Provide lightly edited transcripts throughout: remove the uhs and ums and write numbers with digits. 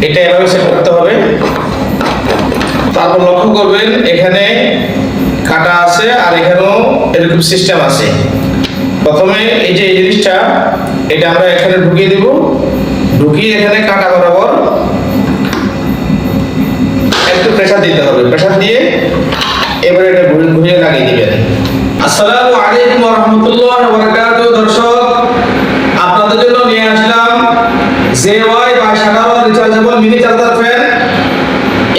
এটা এভাবে সেট করতে হবে। তারপর লক্ষ্য করবেন এখানে কাটা আছে আর এখানেও এরকম সিস্টেম আছে। প্রথমে এই যে এই জিনিসটা এটা আমরা এখানে ঢুকিয়ে দেব, ঢুকিয়ে এখানে কাটা বরাবর একটু প্রেসার দিতে হবে। প্রেসার দিয়ে এবারে এটা ঘুরিয়ে লাগিয়ে দিবেন। আসসালামু আলাইকুম ওয়া রাহমাতুল্লাহি ওয়া বারাকাতুহু। দর্শক, আপনাদের জন্য নিয়ে আসলাম JY বা শাটাওয়ার রিচার্জেবল মিনি চার্জার ফ্যান।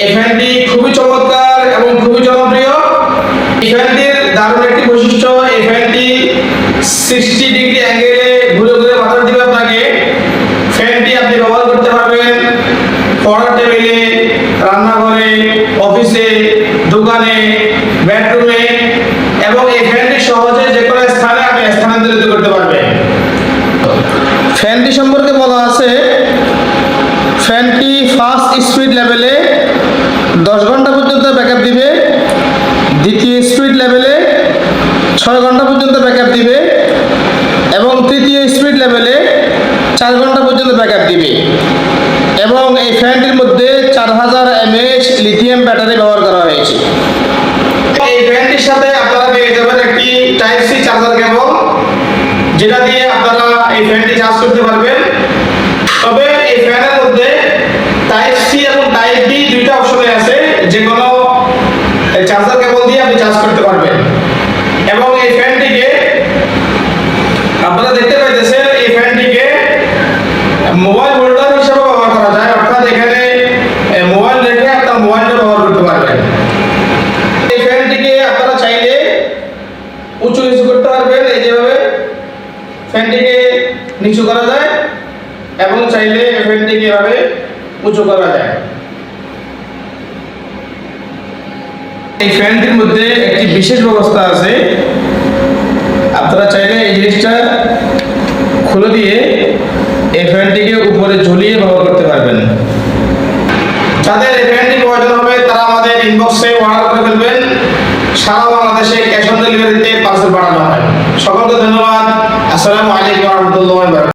এই ফ্যানটি খুবই চমৎকার এবং খুবই জনপ্রিয়। এই ফ্যানটির দারুণ একটি বৈশিষ্ট্য, এই ফ্যানটি 60 ডিগ্রি অ্যাঙ্গেলে ঘুরে ঘুরে বাতাস দিবে আপনাকে। ফ্যানটি আপনি ব্যবহার করতে পারবেন পড়ার টেবিলে, রান্নাঘরে, অফিসে, দোকানে, বেডরুমে এবং এই ফ্যানটি সহজে যে কোনো স্থানে আপনি স্থানান্তরিত করতে পারবেন। ফ্যানটি সম্পর্কে বলা আছে, ফ্যানটি ফার্স্ট স্পিড লেভেলে 10 ঘন্টা পর্যন্ত ব্যাকআপ দিবে, দ্বিতীয় স্পিড লেভেলে 6 ঘন্টা পর্যন্ত ব্যাকআপ দিবে এবং তৃতীয় স্পিড লেভেলে 4 ঘন্টা পর্যন্ত ব্যাকআপ দিবে। এবং এই ফ্যানটির মধ্যে 4000 mAh লিথিয়াম ব্যাটারি ব্যবহার করা হয়েছে। এই ফ্যানটির সাথে আপনারা পেয়ে যাবেন একটি টাইপ সি চার্জার কেবল, যেটা দিয়ে আপনারা এই ফ্যানটি চার্জ করতে পারবেন। তবে এই ফ্যানের মধ্যে টাইপ সি এবং টাইপ বি দুইটা অপশনে আছে, যে কোনো চার্জার কেবল দিয়ে আপনি চার্জ করতে পারবেন। এবং এই ফ্যানটিকে আপনারা দেখতে পাইতেছেন, এই ফ্যানটিকে মোবাইল হোল্ডার হিসেবে ব্যবহার করা যায়, অর্থাৎ এখানে মোবাইল রেখে আপনার মোবাইলটা ব্যবহার করতে পারবেন। এই ফ্যানটিকে আপনারা চাইলে উঁচু নিচু করতে পারবেন, এই যেভাবে ফ্যানটিকে নিচু করা যায় এবং চাইলে ফ্যানটিকে এভাবে উঁচু করা যায়। এই ফ্যানটির মধ্যে একটি বিশেষ ব্যবস্থা আছে, আপনারা চাইলে এই জিনিসটা খুলে দিয়ে এই ফ্যানটিকে উপরে ঝুলিয়ে ব্যবহার করতে পারবেন। যাদের এই ফ্যানটি প্রয়োজন হবে তারা আমাদের ইনবক্সে অর্ডার করে ফেলবেন। সারা বাংলাদেশে ক্যাশ অন ডেলিভারিতে পার্সেল পাঠানো হয়। সকলকে ধন্যবাদ। আসসালামু আলাইকুম ওয়া রাহমাতুল্লাহি ওয়া বারাকাতুহু।